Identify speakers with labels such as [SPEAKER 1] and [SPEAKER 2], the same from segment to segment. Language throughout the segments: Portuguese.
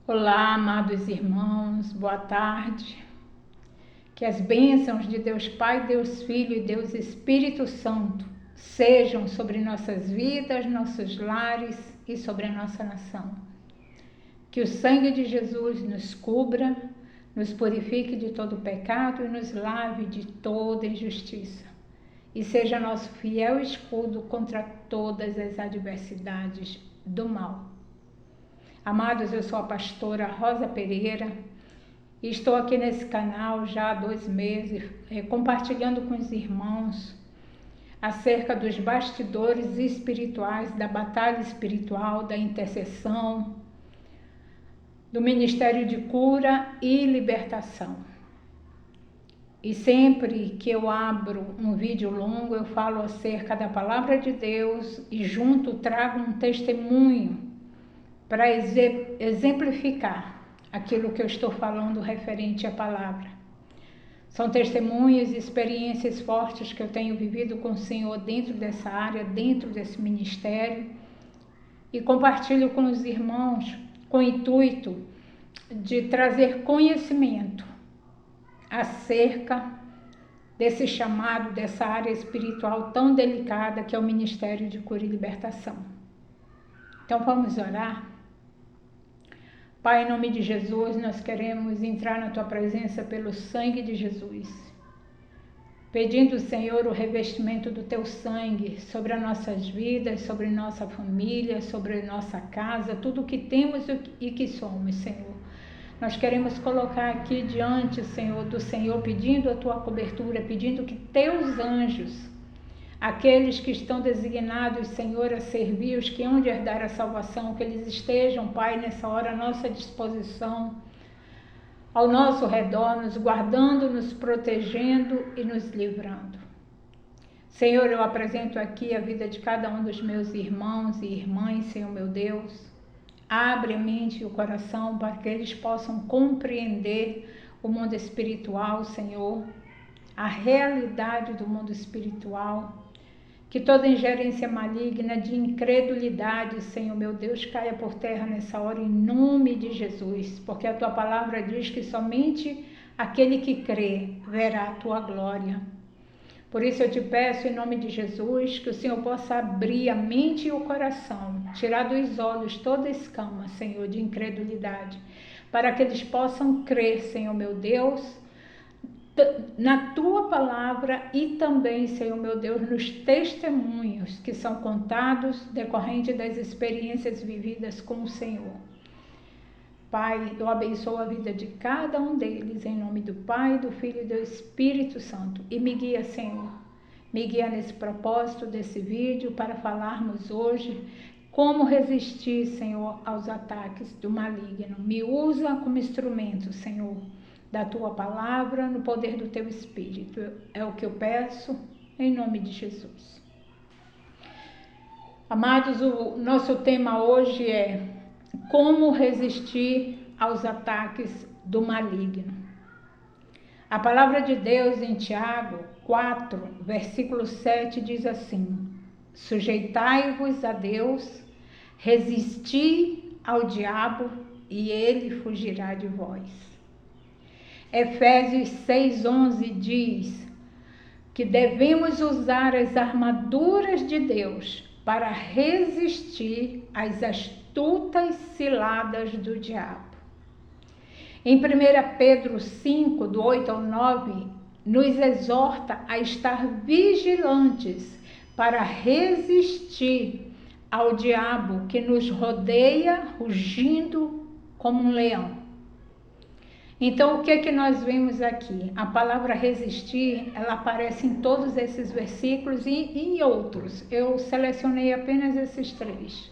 [SPEAKER 1] Olá, amados irmãos, boa tarde. Que as bênçãos de Deus Pai, Deus Filho e Deus Espírito Santo sejam sobre nossas vidas, nossos lares e sobre a nossa nação. Que o sangue de Jesus nos cubra, nos purifique de todo pecado e nos lave de toda injustiça. E seja nosso fiel escudo contra todas as adversidades do mal. Amados, eu sou a pastora Rosa Pereira e estou aqui nesse canal já há 2 meses, compartilhando com os irmãos acerca dos bastidores espirituais, da batalha espiritual, da intercessão, do ministério de cura e libertação. E sempre que eu abro um vídeo longo, eu falo acerca da palavra de Deus e junto trago um testemunho para exemplificar aquilo que eu estou falando referente à palavra. São testemunhos e experiências fortes que eu tenho vivido com o Senhor dentro dessa área, dentro desse ministério, e compartilho com os irmãos com o intuito de trazer conhecimento acerca desse chamado, dessa área espiritual tão delicada que é o ministério de cura e libertação. Então vamos orar? Pai, em nome de Jesus, nós queremos entrar na Tua presença pelo sangue de Jesus, pedindo, Senhor, o revestimento do Teu sangue sobre as nossas vidas, sobre nossa família, sobre nossa casa, tudo o que temos e que somos, Senhor. Nós queremos colocar aqui diante, Senhor, do Senhor, pedindo a Tua cobertura, pedindo que Teus anjos, aqueles que estão designados, Senhor, a servir, os que hão de herdar a salvação, que eles estejam, Pai, nessa hora à nossa disposição, ao nosso redor, nos guardando, nos protegendo e nos livrando. Senhor, eu apresento aqui a vida de cada um dos meus irmãos e irmãs, Senhor meu Deus. Abre a mente e o coração para que eles possam compreender o mundo espiritual, Senhor, a realidade do mundo espiritual. Que toda ingerência maligna de incredulidade, Senhor meu Deus, caia por terra nessa hora em nome de Jesus, porque a Tua palavra diz que somente aquele que crê verá a Tua glória. Por isso eu te peço em nome de Jesus que o Senhor possa abrir a mente e o coração, tirar dos olhos toda escama, Senhor, de incredulidade, para que eles possam crer, Senhor meu Deus, na Tua palavra e também, Senhor meu Deus, nos testemunhos que são contados decorrente das experiências vividas com o Senhor. Pai, eu abençoo a vida de cada um deles, em nome do Pai, do Filho e do Espírito Santo. E me guia, Senhor, me guia nesse propósito desse vídeo para falarmos hoje como resistir, Senhor, aos ataques do maligno. Me usa como instrumento, Senhor, da Tua palavra, no poder do Teu Espírito. É o que eu peço, em nome de Jesus. Amados, o nosso tema hoje é como resistir aos ataques do maligno. A palavra de Deus em Tiago 4, versículo 7 diz assim: sujeitai-vos a Deus, resisti ao diabo e ele fugirá de vós. Efésios 6,11 diz que devemos usar as armaduras de Deus para resistir às astutas ciladas do diabo. Em 1 Pedro 5, do 8 ao 9, nos exorta a estar vigilantes para resistir ao diabo que nos rodeia, rugindo como um leão. Então, o que é que nós vemos aqui? A palavra resistir, ela aparece em todos esses versículos e em outros. Eu selecionei apenas esses 3.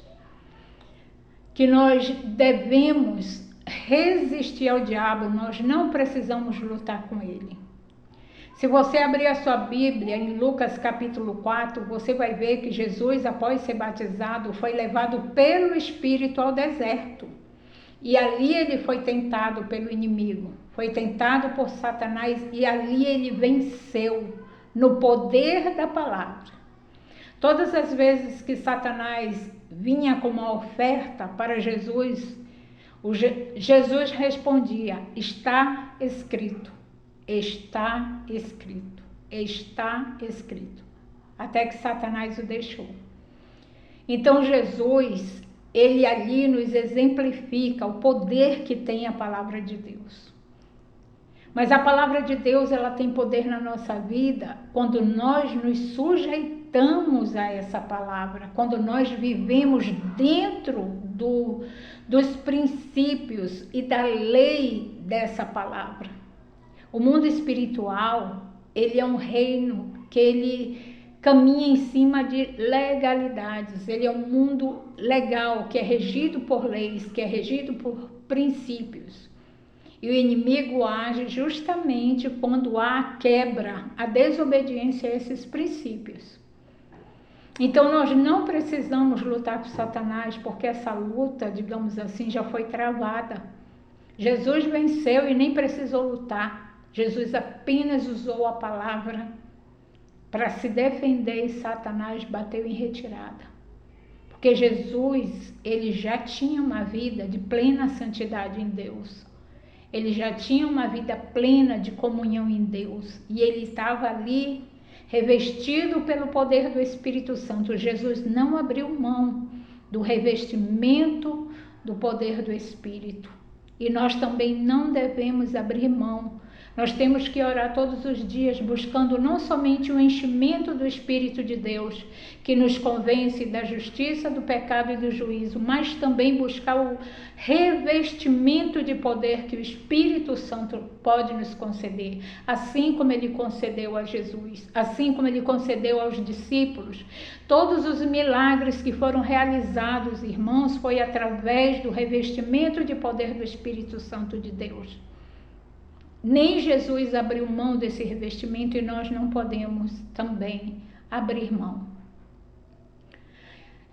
[SPEAKER 1] Que nós devemos resistir ao diabo, nós não precisamos lutar com ele. Se você abrir a sua Bíblia em Lucas capítulo 4, você vai ver que Jesus, após ser batizado, foi levado pelo Espírito ao deserto. E ali ele foi tentado pelo inimigo, foi tentado por Satanás e ali ele venceu no poder da palavra. Todas as vezes que Satanás vinha com uma oferta para Jesus, Jesus respondia: está escrito, está escrito, está escrito, até que Satanás o deixou. Então Jesus, ele ali nos exemplifica o poder que tem a palavra de Deus. Mas a palavra de Deus, ela tem poder na nossa vida quando nós nos sujeitamos a essa palavra, quando nós vivemos dentro dos princípios e da lei dessa palavra. O mundo espiritual, ele é um reino que ele caminha em cima de legalidades. Ele é um mundo legal, que é regido por leis, que é regido por princípios. E o inimigo age justamente quando há a quebra, a desobediência a esses princípios. Então nós não precisamos lutar com Satanás, porque essa luta, digamos assim, já foi travada. Jesus venceu e nem precisou lutar. Jesus apenas usou a palavra para se defender e Satanás bateu em retirada. Porque Jesus, ele já tinha uma vida de plena santidade em Deus. Ele já tinha uma vida plena de comunhão em Deus. E ele estava ali revestido pelo poder do Espírito Santo. Jesus não abriu mão do revestimento do poder do Espírito. E nós também não devemos abrir mão. Nós temos que orar todos os dias, buscando não somente o enchimento do Espírito de Deus, que nos convence da justiça, do pecado e do juízo, mas também buscar o revestimento de poder que o Espírito Santo pode nos conceder, assim como ele concedeu a Jesus, assim como ele concedeu aos discípulos. Todos os milagres que foram realizados, irmãos, foi através do revestimento de poder do Espírito Santo de Deus. Nem Jesus abriu mão desse revestimento e nós não podemos também abrir mão.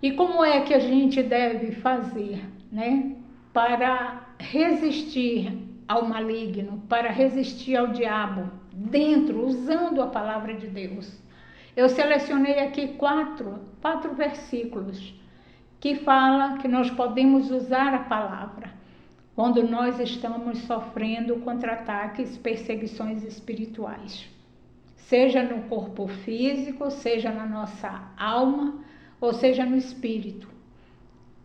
[SPEAKER 1] E como é que a gente deve fazer, né, para resistir ao maligno, para resistir ao diabo, dentro, usando a palavra de Deus? Eu selecionei aqui quatro versículos que fala que nós podemos usar a palavra quando nós estamos sofrendo contra-ataques, perseguições espirituais, seja no corpo físico, seja na nossa alma, ou seja no espírito.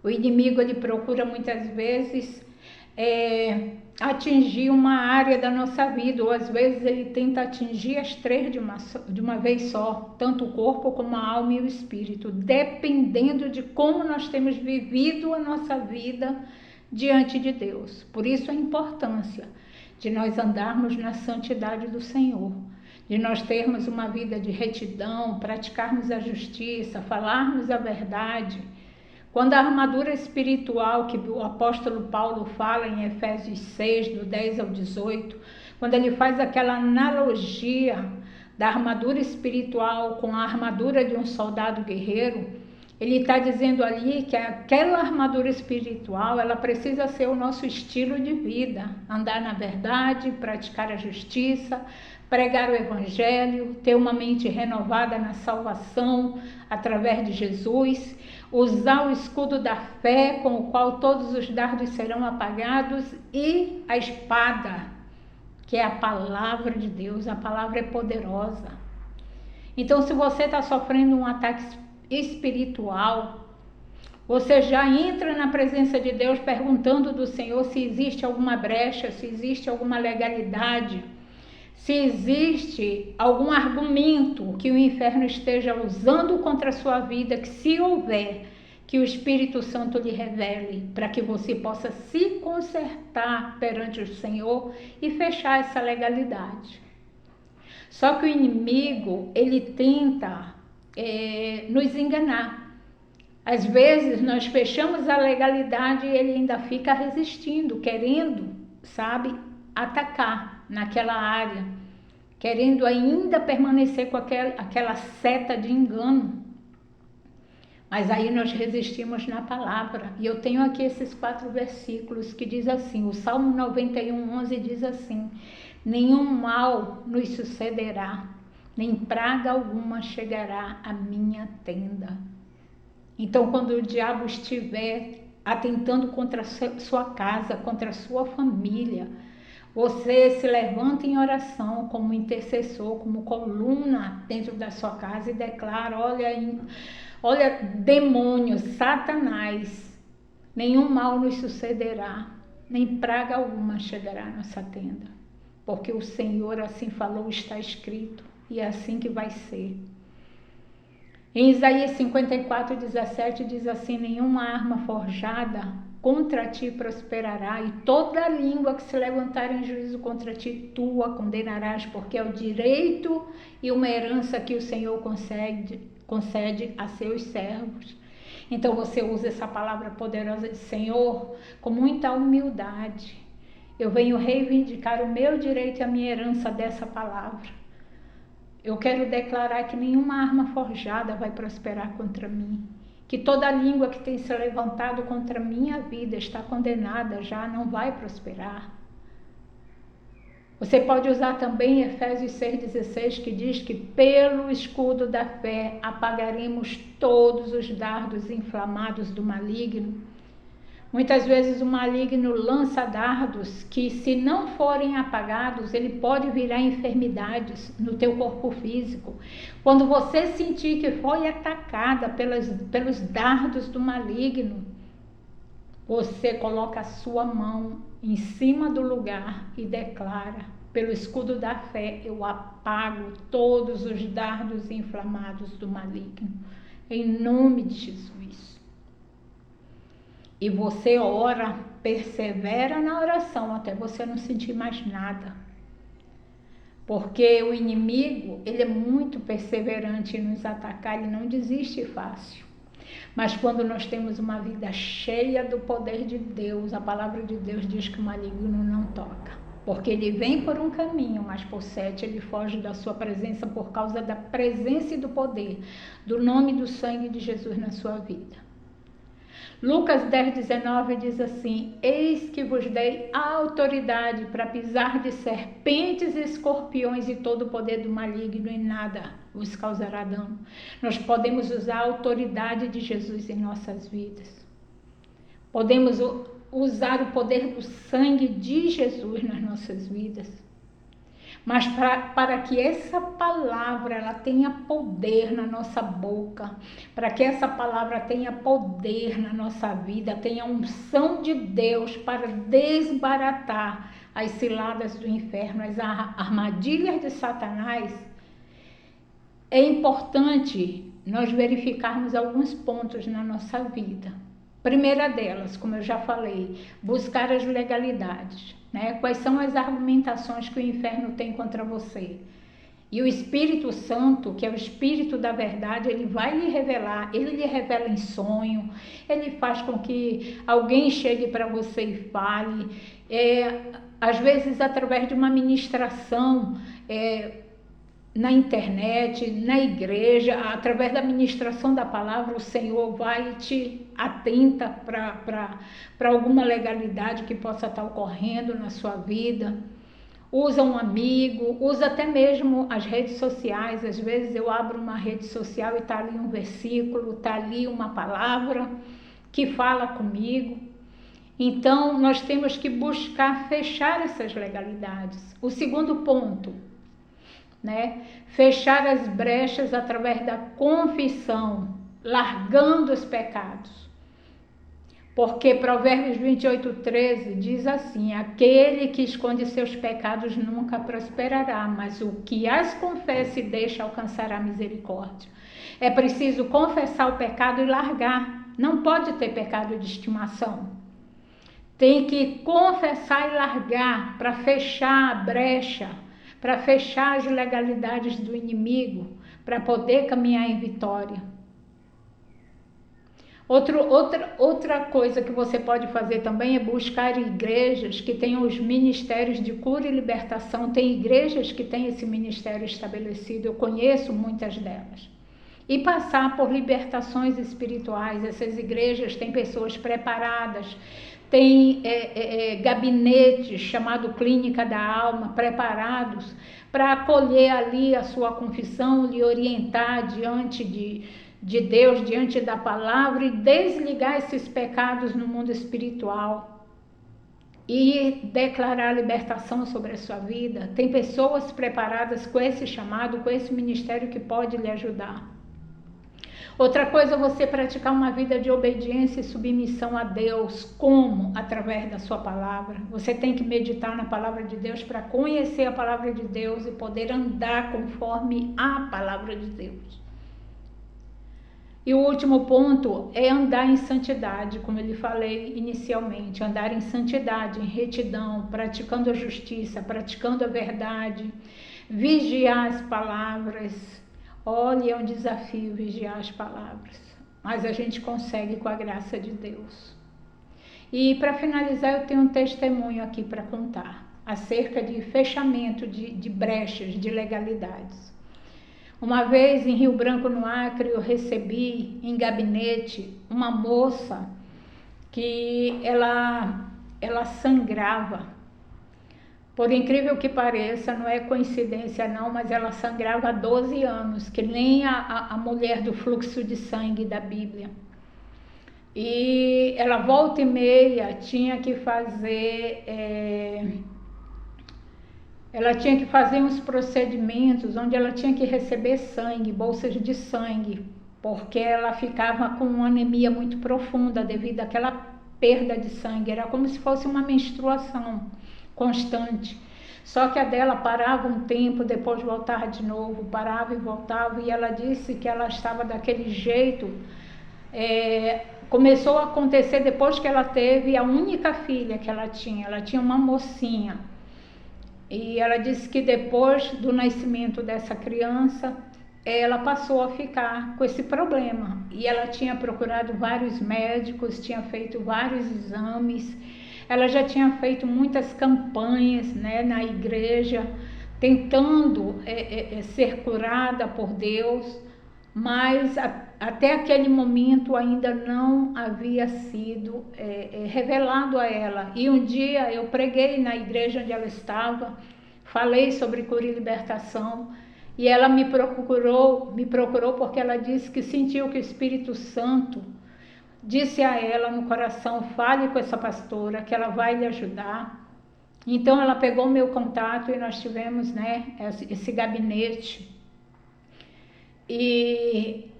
[SPEAKER 1] O inimigo, ele procura muitas vezes atingir uma área da nossa vida, ou às vezes ele tenta atingir as três de uma vez só, tanto o corpo como a alma e o espírito, dependendo de como nós temos vivido a nossa vida diante de Deus. Por isso a importância de nós andarmos na santidade do Senhor, de nós termos uma vida de retidão, praticarmos a justiça, falarmos a verdade. Quando a armadura espiritual que o apóstolo Paulo fala em Efésios 6, do 10 ao 18, quando ele faz aquela analogia da armadura espiritual com a armadura de um soldado guerreiro, ele está dizendo ali que aquela armadura espiritual, ela precisa ser o nosso estilo de vida. Andar na verdade, praticar a justiça, pregar o evangelho, ter uma mente renovada na salvação através de Jesus, usar o escudo da fé com o qual todos os dardos serão apagados e a espada, que é a palavra de Deus. A palavra é poderosa. Então, se você está sofrendo um ataque espiritual, você já entra na presença de Deus perguntando do Senhor se existe alguma brecha, se existe alguma legalidade, se existe algum argumento que o inferno esteja usando contra a sua vida, que se houver, que o Espírito Santo lhe revele, para que você possa se consertar perante o Senhor e fechar essa legalidade. Só que o inimigo, ele tenta nos enganar. Às vezes nós fechamos a legalidade e ele ainda fica resistindo, querendo, atacar naquela área, querendo ainda permanecer com aquela seta de engano. Mas aí nós resistimos na palavra. E eu tenho aqui esses 4 versículos que diz assim, o Salmo 91:11 diz assim: nenhum mal nos sucederá, nem praga alguma chegará à minha tenda. Então, quando o diabo estiver atentando contra a sua casa, contra a sua família, você se levanta em oração como intercessor, como coluna dentro da sua casa e declara: olha, demônios, Satanás, nenhum mal nos sucederá, nem praga alguma chegará à nossa tenda, porque o Senhor assim falou, está escrito, e é assim que vai ser. Em Isaías 54:17 diz assim: nenhuma arma forjada contra ti prosperará, e toda língua que se levantar em juízo contra ti, tu a condenarás, porque é o direito e uma herança que o Senhor concede a seus servos. Então você usa essa palavra poderosa de Senhor com muita humildade. Eu venho reivindicar o meu direito e a minha herança dessa palavra. Eu quero declarar que nenhuma arma forjada vai prosperar contra mim. Que toda língua que tem se levantado contra a minha vida está condenada, já não vai prosperar. Você pode usar também Efésios 6,16, que diz que pelo escudo da fé apagaremos todos os dardos inflamados do maligno. Muitas vezes o maligno lança dardos que, se não forem apagados, ele pode virar enfermidades no teu corpo físico. Quando você sentir que foi atacada pelos dardos do maligno, você coloca a sua mão em cima do lugar e declara: pelo escudo da fé eu apago todos os dardos inflamados do maligno, em nome de Jesus. E você ora, persevera na oração até você não sentir mais nada. Porque o inimigo, ele é muito perseverante em nos atacar, ele não desiste fácil. Mas quando nós temos uma vida cheia do poder de Deus, a palavra de Deus diz que o maligno não toca. Porque ele vem por um caminho, mas por 7 ele foge da sua presença por causa da presença e do poder, do nome e do sangue de Jesus na sua vida. Lucas 10:19 diz assim: eis que vos dei autoridade para pisar de serpentes e escorpiões e todo o poder do maligno, e nada vos causará dano. Nós podemos usar a autoridade de Jesus em nossas vidas. Podemos usar o poder do sangue de Jesus nas nossas vidas. Mas para que essa palavra ela tenha poder na nossa boca, para que essa palavra tenha poder na nossa vida, tenha unção de Deus para desbaratar as ciladas do inferno, as armadilhas de Satanás, é importante nós verificarmos alguns pontos na nossa vida. Primeira delas, como eu já falei, buscar as legalidades. Quais são as argumentações que o inferno tem contra você? E o Espírito Santo, que é o Espírito da verdade, ele vai lhe revelar, ele lhe revela em sonho, ele faz com que alguém chegue para você e fale, às vezes através de uma ministração na internet, na igreja, através da ministração da palavra, o Senhor vai te atenta para alguma legalidade que possa estar ocorrendo na sua vida. Usa um amigo, usa até mesmo as redes sociais. Às vezes eu abro uma rede social e está ali um versículo, está ali uma palavra que fala comigo. Então nós temos que buscar fechar essas legalidades. O segundo ponto, fechar as brechas através da confissão, largando os pecados. Porque Provérbios 28:13 diz assim: aquele que esconde seus pecados nunca prosperará, mas o que as confessa e deixa alcançará misericórdia. É preciso confessar o pecado e largar. Não pode ter pecado de estimação. Tem que confessar e largar para fechar a brecha, para fechar as legalidades do inimigo, para poder caminhar em vitória. Outra coisa que você pode fazer também é buscar igrejas que tenham os ministérios de cura e libertação. Tem igrejas que têm esse ministério estabelecido, eu conheço muitas delas. E passar por libertações espirituais. Essas igrejas têm pessoas preparadas, tem gabinetes chamado Clínica da Alma, preparados para acolher ali a sua confissão, lhe orientar diante de Deus diante da palavra e desligar esses pecados no mundo espiritual e declarar libertação sobre a sua vida. Tem pessoas preparadas com esse chamado, com esse ministério que pode lhe ajudar. Outra coisa é você praticar uma vida de obediência e submissão a Deus. Como? Através da sua palavra. Você tem que meditar na palavra de Deus para conhecer a palavra de Deus e poder andar conforme a palavra de Deus. E o último ponto é andar em santidade, como eu lhe falei inicialmente. Andar em santidade, em retidão, praticando a justiça, praticando a verdade, vigiar as palavras. Olha, é um desafio vigiar as palavras, mas a gente consegue com a graça de Deus. E para finalizar, eu tenho um testemunho aqui para contar, acerca de fechamento de brechas de legalidades. Uma vez em Rio Branco, no Acre, eu recebi em gabinete uma moça que ela sangrava. Por incrível que pareça, não é coincidência não, mas ela sangrava há 12 anos, que nem a mulher do fluxo de sangue da Bíblia. E ela volta e meia tinha que fazer, uns procedimentos onde ela tinha que receber sangue, bolsas de sangue, porque ela ficava com uma anemia muito profunda devido àquela perda de sangue. Era como se fosse uma menstruação constante, só que a dela parava um tempo, depois voltava de novo, parava e voltava, e ela disse que ela estava daquele jeito. Começou a acontecer depois que ela teve a única filha que ela tinha uma mocinha, e ela disse que depois do nascimento dessa criança, ela passou a ficar com esse problema, e ela tinha procurado vários médicos, tinha feito vários exames. Ela já tinha feito muitas campanhas, né, na igreja, tentando ser curada por Deus, mas até aquele momento ainda não havia sido revelado a ela. E um dia eu preguei na igreja onde ela estava, falei sobre cura e libertação, e ela me procurou porque ela disse que sentiu que o Espírito Santo disse a ela no coração: fale com essa pastora que ela vai lhe ajudar. Então ela pegou meu contato e nós tivemos, né, esse gabinete, e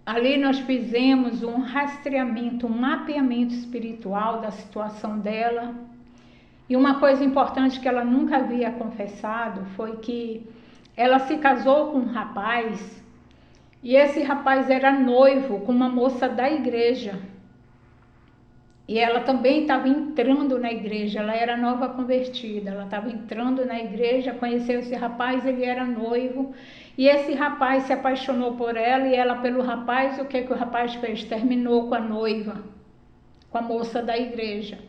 [SPEAKER 1] ali nós fizemos um rastreamento, um mapeamento espiritual da situação dela. E uma coisa importante que ela nunca havia confessado foi que ela se casou com um rapaz, e esse rapaz era noivo com uma moça da igreja. E ela também estava entrando na igreja, ela era nova convertida, ela estava entrando na igreja, conheceu esse rapaz, ele era noivo, e esse rapaz se apaixonou por ela, e ela pelo rapaz. O que o rapaz fez? Terminou com a noiva, com a moça da igreja.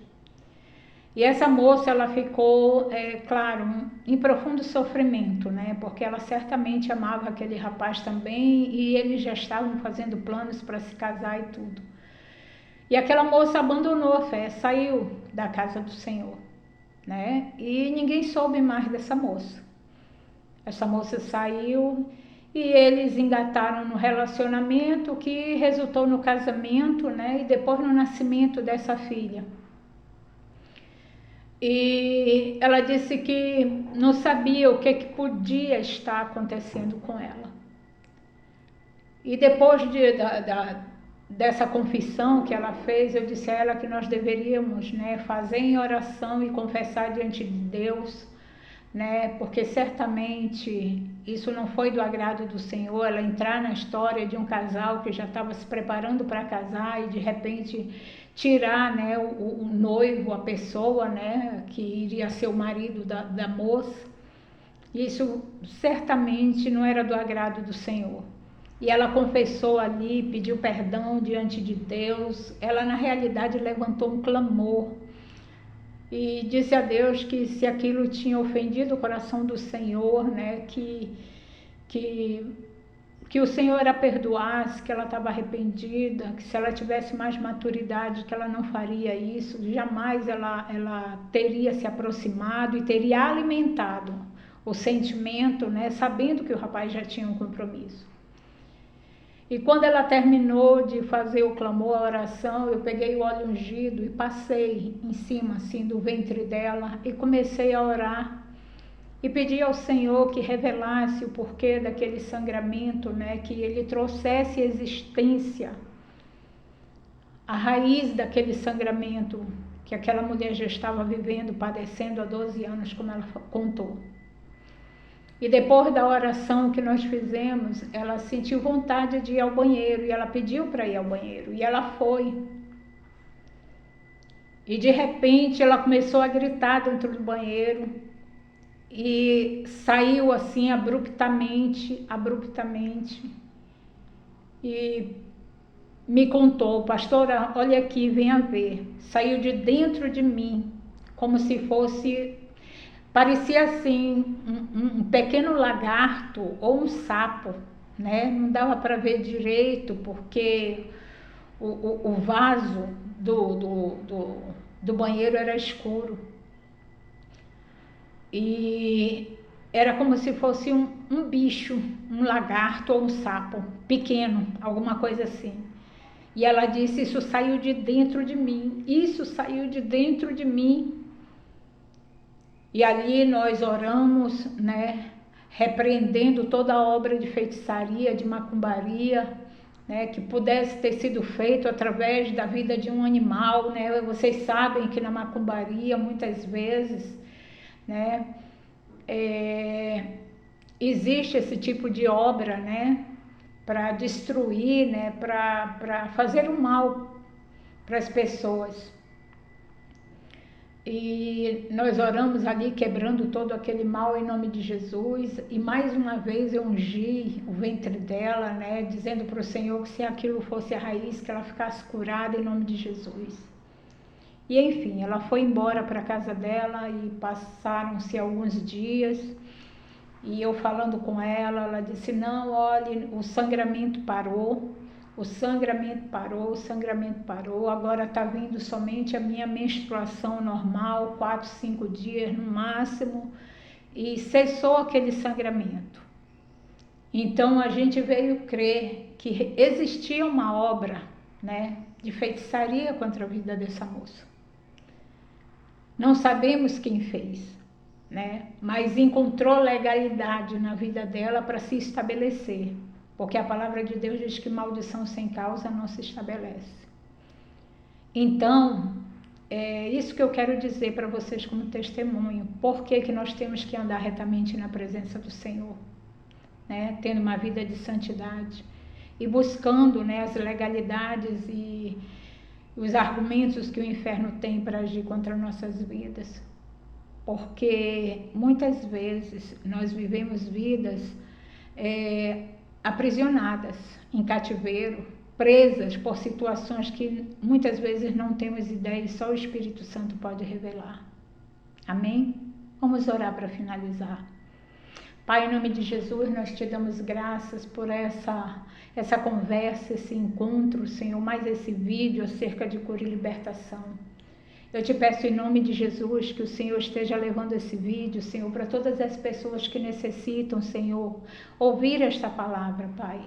[SPEAKER 1] E essa moça, ela ficou, claro, em profundo sofrimento, né? Porque ela certamente amava aquele rapaz também, e eles já estavam fazendo planos para se casar e tudo. E aquela moça abandonou a fé, saiu da casa do Senhor, né? E ninguém soube mais dessa moça. Essa moça saiu e eles engataram no relacionamento que resultou no casamento, né? E depois no nascimento dessa filha. E ela disse que não sabia o que podia estar acontecendo com ela. E depois dessa confissão que ela fez, eu disse a ela que nós deveríamos, né, fazer em oração e confessar diante de Deus, né, porque certamente isso não foi do agrado do Senhor, ela entrar na história de um casal que já estava se preparando para casar e de repente tirar, né, o noivo, a pessoa, né, que iria ser o marido da moça. Isso certamente não era do agrado do Senhor. E ela confessou ali, pediu perdão diante de Deus. Ela, na realidade, levantou um clamor e disse a Deus que se aquilo tinha ofendido o coração do Senhor, né, que o Senhor a perdoasse, que ela estava arrependida, que se ela tivesse mais maturidade, que ela não faria isso, jamais ela teria se aproximado e teria alimentado o sentimento, né, sabendo que o rapaz já tinha um compromisso. E quando ela terminou de fazer o clamor, a oração, eu peguei o óleo ungido e passei em cima assim do ventre dela e comecei a orar e pedi ao Senhor que revelasse o porquê daquele sangramento, né, que ele trouxesse existência, a raiz daquele sangramento que aquela mulher já estava vivendo, padecendo há 12 anos, como ela contou. E depois da oração que nós fizemos, ela sentiu vontade de ir ao banheiro e ela pediu para ir ao banheiro e ela foi. E de repente ela começou a gritar dentro do banheiro e saiu assim abruptamente e me contou: pastora, olha aqui, venha ver. Saiu de dentro de mim, como se fosse... Parecia assim um pequeno lagarto ou um sapo, né? Não dava para ver direito porque o vaso do banheiro era escuro. E era como se fosse um bicho, um lagarto ou um sapo pequeno, alguma coisa assim. E ela disse: isso saiu de dentro de mim, isso saiu de dentro de mim. E ali nós oramos, né, repreendendo toda a obra de feitiçaria, de macumbaria, né, que pudesse ter sido feito através da vida de um animal, né? Vocês sabem que na macumbaria muitas vezes, né, existe esse tipo de obra, né, para destruir, né, para fazer o mal para as pessoas. E nós oramos ali quebrando todo aquele mal em nome de Jesus, e mais uma vez eu ungi o ventre dela, né, dizendo para o Senhor que se aquilo fosse a raiz, que ela ficasse curada em nome de Jesus. E enfim, ela foi embora para a casa dela e passaram-se alguns dias, e eu falando com ela, ela disse: não, olhe, o sangramento parou, o sangramento parou, agora está vindo somente a minha menstruação normal, 4, 5 dias no máximo, e cessou aquele sangramento. Então a gente veio crer que existia uma obra, né, de feitiçaria contra a vida dessa moça. Não sabemos quem fez, né, mas encontrou legalidade na vida dela para se estabelecer. Porque a palavra de Deus diz que maldição sem causa não se estabelece. Então, é isso que eu quero dizer para vocês como testemunho. Por que nós temos que andar retamente na presença do Senhor, né? Tendo uma vida de santidade e buscando, né, as legalidades e os argumentos que o inferno tem para agir contra nossas vidas. Porque muitas vezes nós vivemos vidas aprisionadas em cativeiro, presas por situações que muitas vezes não temos ideia e só o Espírito Santo pode revelar. Amém? Vamos orar para finalizar. Pai, em nome de Jesus, nós te damos graças por essa conversa, esse encontro, Senhor, mais esse vídeo acerca de cura e libertação. Eu te peço em nome de Jesus que o Senhor esteja levando esse vídeo, Senhor, para todas as pessoas que necessitam, Senhor, ouvir esta palavra, Pai.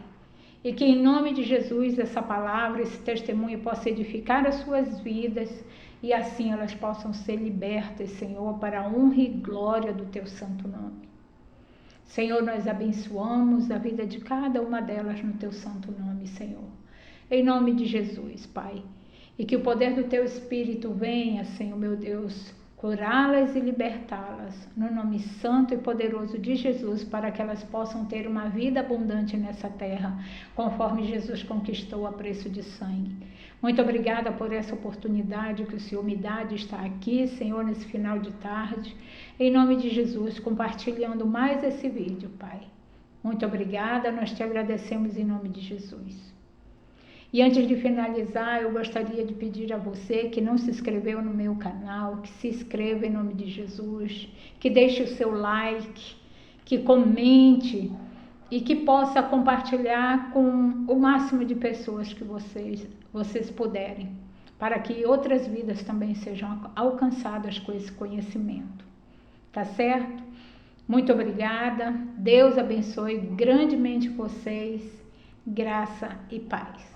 [SPEAKER 1] E que em nome de Jesus essa palavra, esse testemunho possa edificar as suas vidas e assim elas possam ser libertas, Senhor, para a honra e glória do teu santo nome. Senhor, nós abençoamos a vida de cada uma delas no teu santo nome, Senhor. Em nome de Jesus, Pai. E que o poder do teu Espírito venha, Senhor meu Deus, curá-las e libertá-las, no nome santo e poderoso de Jesus, para que elas possam ter uma vida abundante nessa terra, conforme Jesus conquistou a preço de sangue. Muito obrigada por essa oportunidade que o Senhor me dá de estar aqui, Senhor, nesse final de tarde, em nome de Jesus, compartilhando mais esse vídeo, Pai. Muito obrigada, nós te agradecemos em nome de Jesus. E antes de finalizar, eu gostaria de pedir a você que não se inscreveu no meu canal, que se inscreva em nome de Jesus, que deixe o seu like, que comente e que possa compartilhar com o máximo de pessoas que vocês puderem, para que outras vidas também sejam alcançadas com esse conhecimento. Tá certo? Muito obrigada. Deus abençoe grandemente vocês. graça e paz.